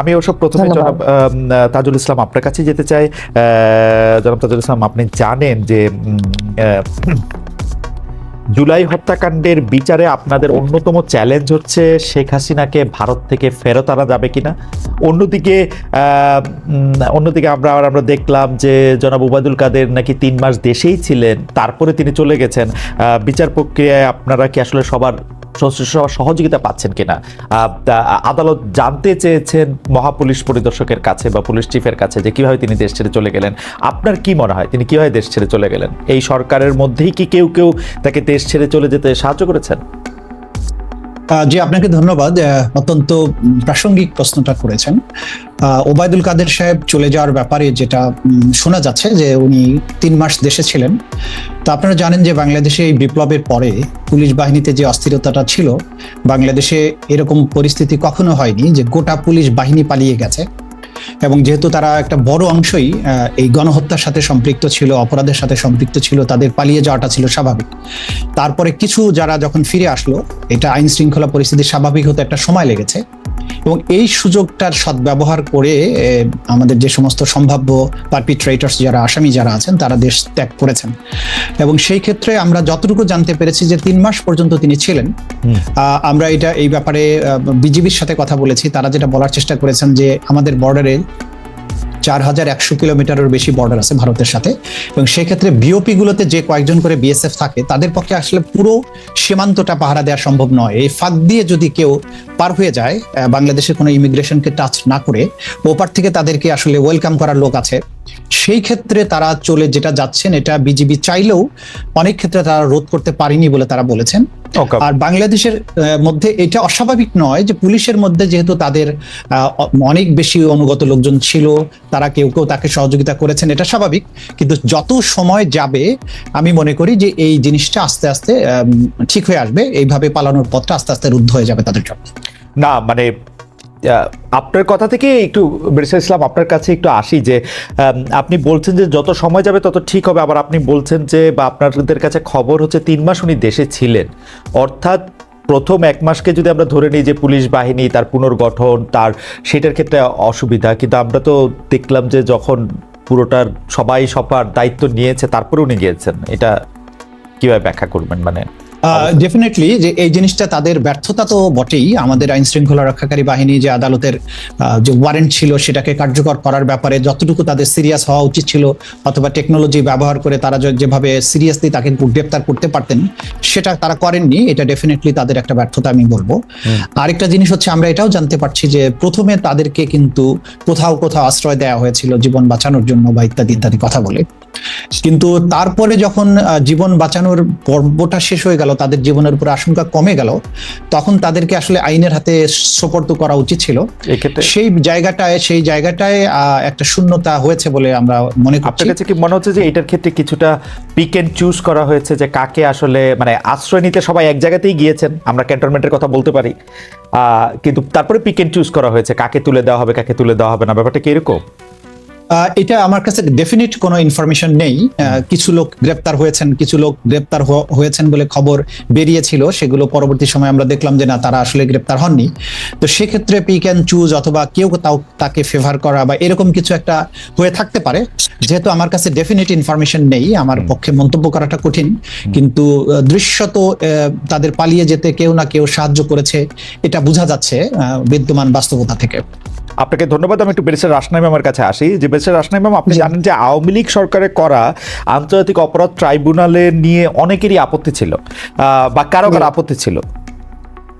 আমি ওসব প্রথমে জনাব তাজুল ইসলাম আপনার কাছে যেতে চাই। জনাব তাজুল ইসলাম, আপনি জানেন যে জুলাই হত্যাকাণ্ডের বিচারে আপনাদের অন্যতম চ্যালেঞ্জ হচ্ছে শেখ হাসিনাকে ভারত থেকে ফেরত আনা যাবে কিনা। অন্যদিকে আমরা দেখলাম যে জনাব ওবায়দুল কাদের নাকি 3 মাস দেশেই ছিলেন, তারপরে তিনি চলে গেছেন। বিচার প্রক্রিয়ায় আপনারা কি আসলে সবার সহযোগিতা পাচ্ছেন কিনা? আদালত জানতে চেয়েছেন মহাপুলিশ পরিদর্শকের কাছে বা পুলিশ চিফের কাছে যে কিভাবে তিনি দেশ ছেড়ে চলে গেলেন। আপনার কি মনে হয় তিনি কিভাবে দেশ ছেড়ে চলে গেলেন? এই সরকারের মধ্যেই কি কেউ তাকে দেশ ছেড়ে চলে যেতে সাহায্য করেছেন? জি, আপনাকে ধন্যবাদ। অত্যন্ত প্রাসঙ্গিক প্রশ্নটা করেছেন। ওবায়দুল কাদের সাহেব চলে যাওয়ার ব্যাপারে যেটা শোনা যাচ্ছে যে উনি 3 মাস দেশে ছিলেন। তো আপনারা জানেন যে বাংলাদেশে এই বিপ্লবের পরে পুলিশ বাহিনীতে যে অস্থিরতাটা ছিল, বাংলাদেশে এরকম পরিস্থিতি কখনো হয়নি যে গোটা পুলিশ বাহিনী পালিয়ে গেছে। এবং যেহেতু তারা একটা বড় অংশই এই গণহত্যার সাথে সম্পৃক্ত ছিল, অপরাধের সাথে সম্পৃক্ত ছিল, তাদের পালিয়ে যাওয়াটা ছিল স্বাভাবিক। তারপরে কিছু যারা যখন ফিরে আসলো, এটা আইন শৃঙ্খলা পরিস্থিতি স্বাভাবিক হতে একটা সময় লেগেছে। এবং এই সুযোগটার সদ্ব্যবহার করে আমাদের যে সমস্ত সম্ভাব্য পারপিট্রেটরস যারা আসামি যারা আছেন তারা দেশ ত্যাগ করেছেন। এবং সেই ক্ষেত্রে আমরা যতটুকু জানতে পেরেছি যে 3 মাস পর্যন্ত তিনি ছিলেন। আমরা এই ব্যাপারে বিজিবির সাথে কথা বলেছি। তারা যেটা বলার চেষ্টা করেছেন যে আমাদের বর্ডারে 4100 কিলোমিটারের বেশি বর্ডার আছে ভারতের সাথে, এবং সেক্ষেত্রে বিওপি গুলোতে যে কয়েকজন করে বিএসএফ থাকে তাদের পক্ষে আসলে পুরো সীমান্তটা পাহারা দেওয়া সম্ভব নয়। এই ফাঁক দিয়ে যদি কেউ পার হয়ে যায়, বাংলাদেশের কোনো ইমিগ্রেশনকে টাচ না করে, ওপার থেকে তাদেরকে আসলে ওয়েলকাম করার লোক আছে। সেই ক্ষেত্রে তারা চলে যেটা যাচ্ছেন, এটা বিজিবি চাইলেও অনেক ক্ষেত্রে তারা রোধ করতে পারেনি বলে তারা বলেছেন। আর বাংলাদেশের মধ্যে এটা অস্বাভাবিক নয় যে পুলিশের মধ্যে যেহেতু তাদের অনেক বেশি অনুগত লোকজন ছিল, তারা কেউ তাকে সহযোগিতা করেছেন, এটা স্বাভাবিক। কিন্তু যত সময় যাবে আমি মনে করি যে এই জিনিসটা আস্তে আস্তে ঠিক হয়ে আসবে। এইভাবে পালানোর পথটা আস্তে আস্তে রুদ্ধ হয়ে যাবে তাদের জন্য। না মানে আপনার কথা থেকে একটু ব্যারিস্টার ইসলাম আপনার কাছে একটু আসি যে আপনি বলছেন যে যত সময় যাবে তত ঠিক হবে, আবার আপনি বলছেন যে বা আপনাদের কাছে খবর হচ্ছে 3 মাস উনি দেশে ছিলেন। অর্থাৎ প্রথম 1 মাসকে যদি আমরা ধরে নিই যে পুলিশ বাহিনী তার পুনর্গঠন তার সেটার ক্ষেত্রে অসুবিধা, কিন্তু আমরা তো দেখলাম যে যখন পুরোটার সবাই সবার দায়িত্ব নিয়েছে তারপরে উনি গিয়েছেন। এটা কিভাবে ব্যাখ্যা করবেন? মানে ডেফিনেটলি যে এই জিনিসটা তাদের ব্যর্থতা তো বটেই। আমাদের আইন শৃঙ্খলা রক্ষাকারী বাহিনী যে আদালতের যে ওয়ারেন্ট ছিল সেটাকে কার্যকর করার ব্যাপারে যতটুকু তাদের সিরিয়াস হওয়া উচিত ছিল, অথবা টেকনোলজি ব্যবহার করে তারা যেভাবে সিরিয়াসলি তাকে গ্রেপ্তার করতে পারতেন সেটা তারা করেননি। এটা ডেফিনেটলি তাদের একটা ব্যর্থতা আমি বলবো। আরেকটা জিনিস হচ্ছে আমরা এটাও জানতে পারছি যে প্রথমে তাদেরকে কিন্তু কোথাও আশ্রয় দেওয়া হয়েছিল জীবন বাঁচানোর জন্য বা ইত্যাদি ইত্যাদি কথা বলে, কিন্তু তারপরে যখন জীবন বাঁচানোর পর্বটা শেষ হয়ে গেল, তাদের জীবনের উপর আশঙ্কা কমে গেল, তখন তাদেরকে আসলে আইনের হাতে সোপর্দ করা উচিত ছিল। সেই জায়গাটায় একটা শূন্যতা হয়েছে বলে আমরা মনে করছি। আপনার কাছে কি মনে হচ্ছে যে এটার ক্ষেত্রে কিছুটা পিক এন্ড চুজ করা হয়েছে, যে কাকে আসলে মানে আশ্রয় নিতে সবাই এক জায়গাতেই গিয়েছেন, আমরা ক্যান্টনমেন্টের কথা বলতে পারি, কিন্তু তারপরে পিক এন্ড চুজ করা হয়েছে কাকে তুলে দেওয়া হবে কাকে তুলে দেওয়া হবে না? ব্যাপারটা কি এরকম? এটা আমার কাছে ডেফিনিট কোনো ইনফরমেশন নেই। কিছু লোক গ্রেপ্তার হয়েছেন বলে খবর বেরিয়েছিল, সেগুলো পরবর্তী সময় আমরা দেখলাম যে না, তারা আসলে গ্রেপ্তার হননি। তো সেক্ষেত্রে পিক অ্যান্ড চুজ অথবা কেউ তাকে ফেভার করা বা এরকম কিছু একটা হয়ে থাকতে পারে। যেহেতু আমার কাছে ডেফিনিট ইনফরমেশন নেই, আমার পক্ষে মন্তব্য করাটা কঠিন। কিন্তু দৃশ্যত তাদের পালিয়ে যেতে কেউ না কেউ সাহায্য করেছে, এটা বোঝা যাচ্ছে বিদ্যমান বাস্তবতা থেকে। আপনাকে ধন্যবাদ। আমি একটু ব্যারিস্টার রাসনা ইমামের কাছে আসি। যে ব্যারিস্টার রাসনা ইমাম, আপনি জানেন যে আওয়ামী লীগ সরকারে করা আন্তর্জাতিক অপরাধ ট্রাইব্যুনালে নিয়ে অনেকেরই আপত্তি ছিল বা কারো আপত্তি ছিল,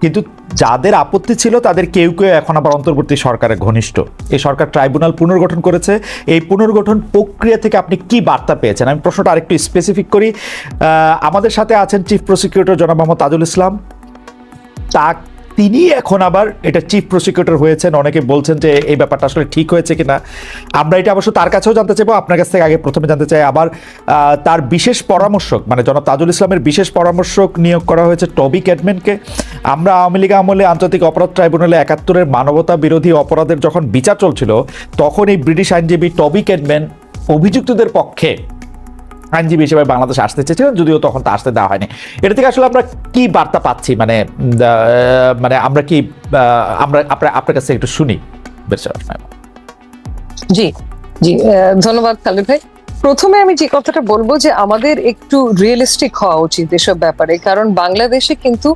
কিন্তু যাদের আপত্তি ছিল তাদের কেউ এখন আবার অন্তর্বর্তী সরকারের ঘনিষ্ঠ। এই সরকার ট্রাইব্যুনাল পুনর্গঠন করেছে। এই পুনর্গঠন প্রক্রিয়া থেকে আপনি কি বার্তা পেয়েছেন? আমি প্রশ্নটা আরেকটু স্পেসিফিক করি। আমাদের সাথে আছেন চিফ প্রসিকিউটর জনাব মোহাম্মদ তাজুল ইসলাম। তিনি এখন আবার এটা চিফ প্রসিকিউটর হয়েছেন। অনেকে বলছেন যে এই ব্যাপারটা আসলে ঠিক হয়েছে কিনা। আমরা এটা অবশ্য তার কাছেও জানতে চাইবো, আপনার কাছ থেকে আগে প্রথমে জানতে চাই। আবার তার বিশেষ পরামর্শক মানে জনাব তাজুল ইসলামের বিশেষ পরামর্শক নিয়োগ করা হয়েছে টবি ক্যাডম্যানকে। আমরা আওয়ামী লীগ আমলে আন্তর্জাতিক অপরাধ ট্রাইব্যুনালে 71-এর মানবতা বিরোধী অপরাধের যখন বিচার চলছিল, তখন এই ব্রিটিশ আইনজীবী টবি ক্যাডম্যান অভিযুক্তদের পক্ষে আইনজীবী হিসেবে বাংলাদেশে আসতে চেয়েছিলেন, যদিও তখন তা আসতে দেওয়া হয়নি। এটা থেকে আসলে আমরা কি বার্তা পাচ্ছি? মানে আমরা কি আপনার কাছে একটু শুনি। ব্যারিস্টার রওশন আইমান। জি জি, ধন্যবাদ খালিদ ভাই। প্রথমে আমি যে কথাটা বলবো যে আমাদের একটু রিয়েলিস্টিক হওয়া উচিত এসব ব্যাপারে, কারণ বাংলাদেশে কিন্তু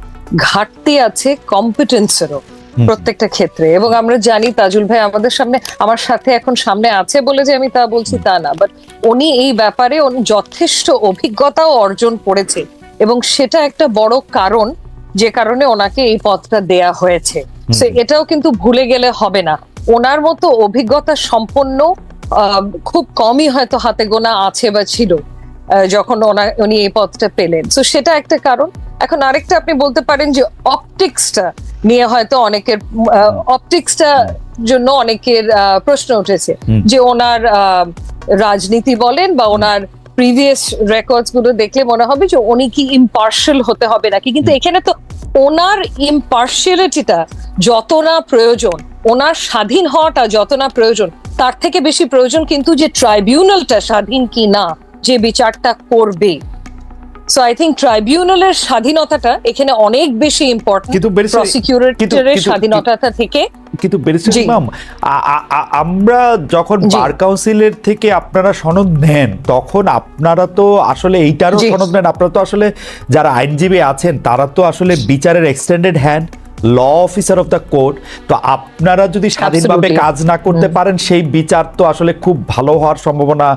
ঘাটতি আছে কম্পিটেন্সেরও প্রত্যেকটা ক্ষেত্রে, এবং আমরা জানি তাজুল ভাই আমাদের সামনে, আমার সাথে এখন সামনে আছে বলে যে আমি তা বলছি তা না, বাট উনি এই ব্যাপারে যথেষ্ট অভিজ্ঞতাও অর্জন করেছে, এবং সেটা একটা বড় কারণ যে কারণে ওনাকে এই পদটা দেয়া হয়েছে। তো এটাও কিন্তু ভুলে গেলে হবে না। ওনার মতো অভিজ্ঞতা সম্পন্ন খুব কমই হয়তো হাতে গোনা আছে বা ছিল যখন উনি এই পদটা পেলেন। তো সেটা একটা কারণ। এখন আরেকটা আপনি বলতে পারেন যে অপটিক্সটা নিয়ে হয়তো অনেকের অপটিক্সটা জন্য অনেকের প্রশ্ন উঠেছে যে ওনার রাজনীতি বলেন বা ওনার প্রিভিয়াস রেকর্ডস গুলো দেখলে মনে হবে যে উনি কি ইম্পার্শিয়াল হতে হবে নাকি, কিন্তু এখানে তো ওনার ইম্পার্শিয়ালিটিটা যত না প্রয়োজন, ওনার স্বাধীন হওয়াটা যত না প্রয়োজন, তার থেকে বেশি প্রয়োজন কিন্তু যে ট্রাইব্যুনালটা স্বাধীন কি না, যে বিচারটা করবে। সো আই থিংক ট্রাইব্যুনালের স্বাধীনতাটা এখানে অনেক বেশি ইম্পর্টেন্ট প্রসিকিউটরের স্বাধীনতাটা থেকে। কিন্তু ব্যারিস্টার ইমাম, আমরা যখন বার কাউন্সিলের থেকে আপনারা সনদ নেন, তখন আপনারা তো আসলে এইটারও সনদ নেন, আপনারা তো আসলে যারা আইনজীবী আছেন তারা তো আসলে বিচারের extended hand, law officer of the court. তো আপনারা যদি স্বাধীনভাবে কাজ না করতে পারেন, সেই বিচার তো আসলে খুব ভালো হওয়ার সম্ভাবনা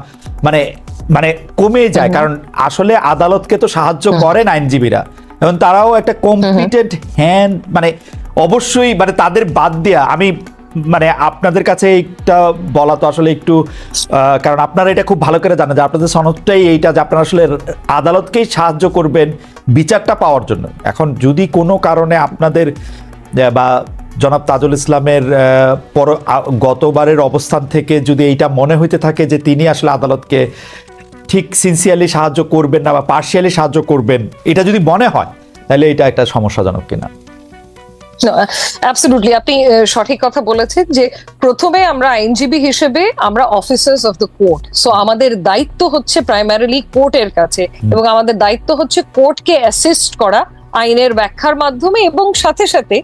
মানে কমে যায়। কারণ আসলে আদালতকে তো সাহায্য করেন আইনজীবীরা, এবং তারাও একটা কম্পিটেন্ট হ্যান্ড, মানে অবশ্যই মানে তাদের বাদ দিয়া আমি মানে আপনাদের কাছে এইটা বলা তো আসলে একটু, কারণ আপনারা এটা খুব ভালো করে জানেন যে আপনাদের সনদটাই এইটা যে আপনারা আসলে আদালতকেই সাহায্য করবেন বিচারটা পাওয়ার জন্য। এখন যদি কোনো কারণে আপনাদের বা জনাব তাজুল ইসলামের গতবারের অবস্থান থেকে যদি এইটা মনে হইতে থাকে যে তিনি আসলে আদালতকে ঠিক সিনসিয়ারলি সাহায্য করবেন না বা পার্শিয়ালি সাহায্য করবেন, এটা যদি মনে হয় তাহলে এটা একটা সমস্যাজনক কিনা? অ্যাবসলিউটলি, আপনি সঠিক কথা বলেছেন যে প্রথমে আমরা আইনজীবী হিসেবে আমরা officers of the court, so আমাদের দায়িত্ব হচ্ছে প্রাইমারিলি কোর্টের কাছে, এবং আমাদের দায়িত্ব হচ্ছে কোর্টকে অ্যাসিস্ট করা আইনের ব্যাখ্যার মাধ্যমে, এবং সাথে সাথে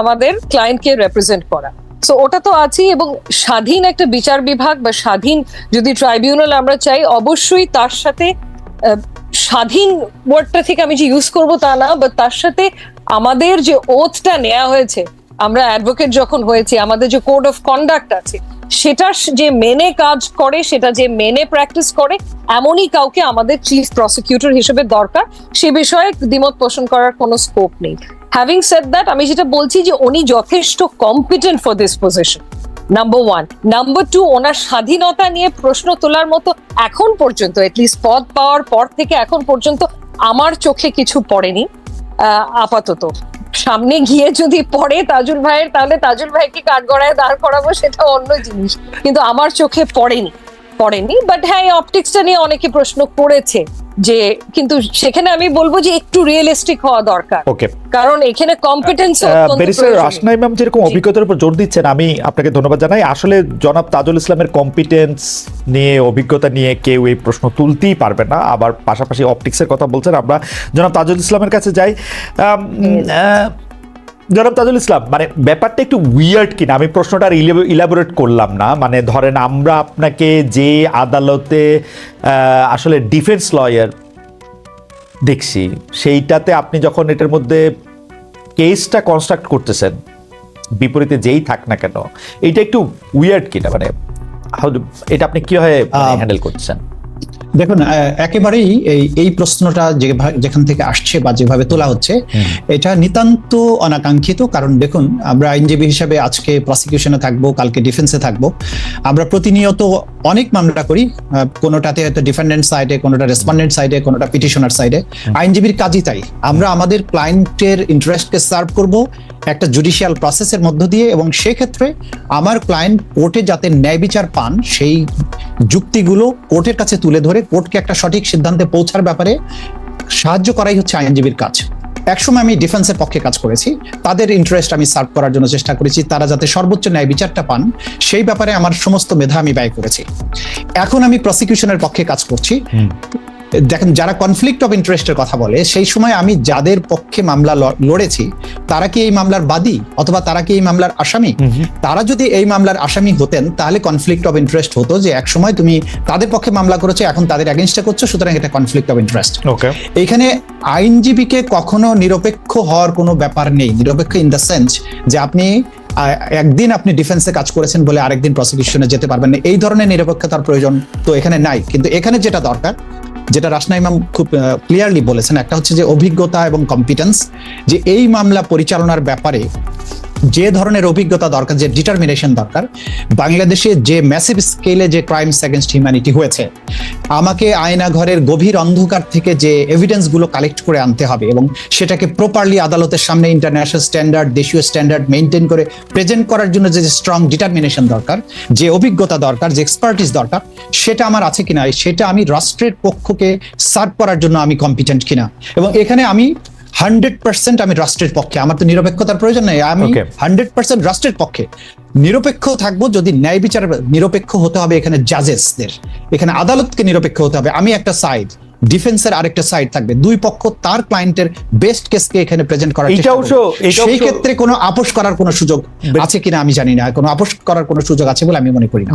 আমাদের ক্লায়েন্টকে রিপ্রেজেন্ট করা। সো ওটা তো আছেই, এবং স্বাধীন একটা বিচার বিভাগ বা স্বাধীন যদি ট্রাইব্যুনাল আমরা চাই, অবশ্যই তার সাথে স্বাধীন ওয়ার্ডটা থেকে আমি যে ইউজ করব তা না, বাট তার সাথে আমাদের যে ওথটা নেওয়া হয়েছে, আমরা অ্যাডভোকেট যখন হয়েছি, আমাদের যে কোড অফ কন্ডাক্ট আছে, সেটা যে মেনে কাজ করে, সেটা যে মেনে প্র্যাকটিস করে, এমনই কাউকে আমাদের চিফ প্রসিকিউটর হিসেবে দরকার। সে বিষয়ে দ্বিমত পোষণ করার কোনো স্কোপ নেই। হ্যাভিং সেড দ্যাট, আমি যেটা বলছি যে উনি যথেষ্ট competent for this position, number one. Number two, ওনার স্বাধীনতা নিয়ে প্রশ্ন তোলার মতো এখন পর্যন্ত, এটলিস্ট পদ পাওয়ার পর থেকে এখন পর্যন্ত আমার চোখে কিছু পড়েনি। আপাতত সামনে গিয়ে যদি পড়ে তাজুল ভাইয়ের, তাহলে তাজুল ভাইকে কাঠগড়ায় দাঁড় করাবো, সেটা অন্য জিনিস, কিন্তু আমার চোখে পড়েনি। বাট হ্যাঁ, এই অপটিক্সটা নিয়ে অনেকে প্রশ্ন করেছে যে, কিন্তু সেখানে আমি বলবো যে একটু রিয়েলিস্টিক হওয়া দরকার, কারণ এখানে কম্পিটেন্স। ব্যারিস্টার রওশন আইমান যেরকম অভিজ্ঞতার উপর জোর দিচ্ছেন, আমি আপনাকে ধন্যবাদ জানাই। আসলে জনাব তাজুল ইসলামের কম্পিটেন্স নিয়ে, অভিজ্ঞতা নিয়ে কেউ এই প্রশ্ন তুলতেই পারবে না। আবার পাশাপাশি অপটিক্সের কথা বলছেন, আমরা জনাব তাজুল ইসলামের কাছে যাই। জনাব তাজুল ইসলাম, মানে ব্যাপারটা একটু উইয়ার্ড কিনা, আমি প্রশ্নটা ইলাবোরেট করলাম না। মানে ধরেন আমরা আপনাকে যে আদালতে আসলে ডিফেন্স লয়ার দেখছি, সেইটাতে আপনি যখন এটার মধ্যে কেসটা কনস্ট্রাক্ট করতেছেন, বিপরীতে যেই থাক না কেন, এটা একটু উইয়ার্ড কিনা, মানে এটা আপনি কিভাবে হ্যান্ডেল করছেন? দেখুন, একেবারেই এই প্রশ্নটা যেখান থেকে আসছে বা যেভাবে তোলা হচ্ছে, এটা নিতান্ত অনাকাঙ্ক্ষিত। কারণ দেখুন, আমরা আইনজীবী হিসেবে আজকে প্রসিকিউশনে থাকবো, কালকে ডিফেন্সে থাকবো। আমরা প্রতিনিয়ত অনেক মামলা করি, কোনোটাতে হয়তো ডিফেন্ডেন্ট সাইডে, কোনোটা রেসপন্ডেন্ট সাইডে, কোনোটা পিটিশনার সাইডে। আইনজীবীর কাজই তাই, আমরা আমাদের ক্লায়েন্টের ইন্টারেস্টকে সার্ভ করব একটা জুডিশিয়াল প্রসেসের মধ্য দিয়ে, এবং সেক্ষেত্রে আমার ক্লায়েন্ট কোর্টে যাতে ন্যায় বিচার পান, সেই যুক্তিগুলো কোর্টের কাছে তুলে ধরে কোর্টকে একটা সঠিক সিদ্ধান্তে পৌঁছার ব্যাপারে সাহায্য করাই হচ্ছে আইনজীবীর কাজ। একসময় আমি ডিফেন্সের পক্ষে কাজ করেছি, তাদের ইন্টারেস্ট আমি সার্ভ করার জন্য চেষ্টা করেছি, তারা যাতে সর্বোচ্চ ন্যায় বিচারটা পান সেই ব্যাপারে আমার সমস্ত মেধা আমি ব্যয় করেছি। এখন আমি প্রসিকিউশনের পক্ষে কাজ করছি, দেখেন, যারা কনফ্লিক্ট অফ ইন্টারেস্টের কথা বলে, সেই সময় আমি যাদের পক্ষে মামলা লড়েছি তারা কি এই মামলার বাদী অথবা তারা কি এই মামলার আসামি? তারা যদি এই মামলার আসামি হতেন তাহলে কনফ্লিক্ট অফ ইন্টারেস্ট হতো, যে এক সময় তুমি তাদের পক্ষে মামলা করেছো, এখন তাদের এগেইনস্টে করছো, সুতরাং এটা কনফ্লিক্ট অফ ইন্টারেস্ট। ওকে, এখানে আইনজীবীকে কখনো নিরপেক্ষ হওয়ার কোনো ব্যাপার নেই। নিরপেক্ষ ইন দ্য সেন্স যে আপনি একদিন আপনি ডিফেন্সে কাজ করেছেন বলে আরেকদিন প্রসিকিউশনে যেতে পারবেন না, এই ধরনের নিরপেক্ষতার প্রয়োজন তো এখানে নাই। কিন্তু এখানে যেটা দরকার, যেটা রাসনা ইমাম খুব ক্লিয়ারলি বলেছেন, একটা হচ্ছে যে অভিজ্ঞতা এবং কম্পিটেন্স, যে এই মামলা পরিচালনার ব্যাপারে যে ধরনের অভিজ্ঞতা দরকার, যে ডিটারমিনেশন দরকার। বাংলাদেশে যে ম্যাসিভ স্কেলে যে ক্রাইমস এগেইনস্ট হিউম্যানিটি হয়েছে, আমাকে আয়নাঘরের গভীর অন্ধকার থেকে যে এভিডেন্স গুলো কালেক্ট করে আনতে হবে এবং সেটাকে প্রপারলি আদালতের সামনে ইন্টারন্যাশনাল স্ট্যান্ডার্ড, দেশীয় স্ট্যান্ডার্ড মেনটেন করে প্রেজেন্ট করার জন্য যে স্ট্রং ডিটারমিনেশন দরকার, যে অভিজ্ঞতা দরকার, যে এক্সপার্টিস দরকার, সেটা আমার আছে কিনা, সেটা আমি রাষ্ট্রের পক্ষকে সার্ভ করার জন্য আমি কম্পিটেন্ট কিনা। এবং এখানে আমি 100% আমি রাষ্ট্রের পক্ষে, আমার তো নিরপেক্ষতার প্রয়োজন নেই, আমি 100% রাষ্ট্রের পক্ষে নিরপেক্ষ থাকবো। যদি ন্যায় বিচার নিরপেক্ষ হতে হবে, এখানে জাজেসদের, এখানে আদালতকে নিরপেক্ষ হতে হবে। আমি একটা সাইড, ডিফেন্সের আরেকটা সাইড থাকবে, দুই পক্ষ তার ক্লায়েন্টের বেস্ট কেসকে এখানে প্রেজেন্ট করার চেষ্টা করবে। সেই ক্ষেত্রে কোনো আপোষ করার কোনো সুযোগ আছে কিনা আমি জানি না, কোনো আপোষ করার কোনো সুযোগ আছে বলে আমি মনে করি না।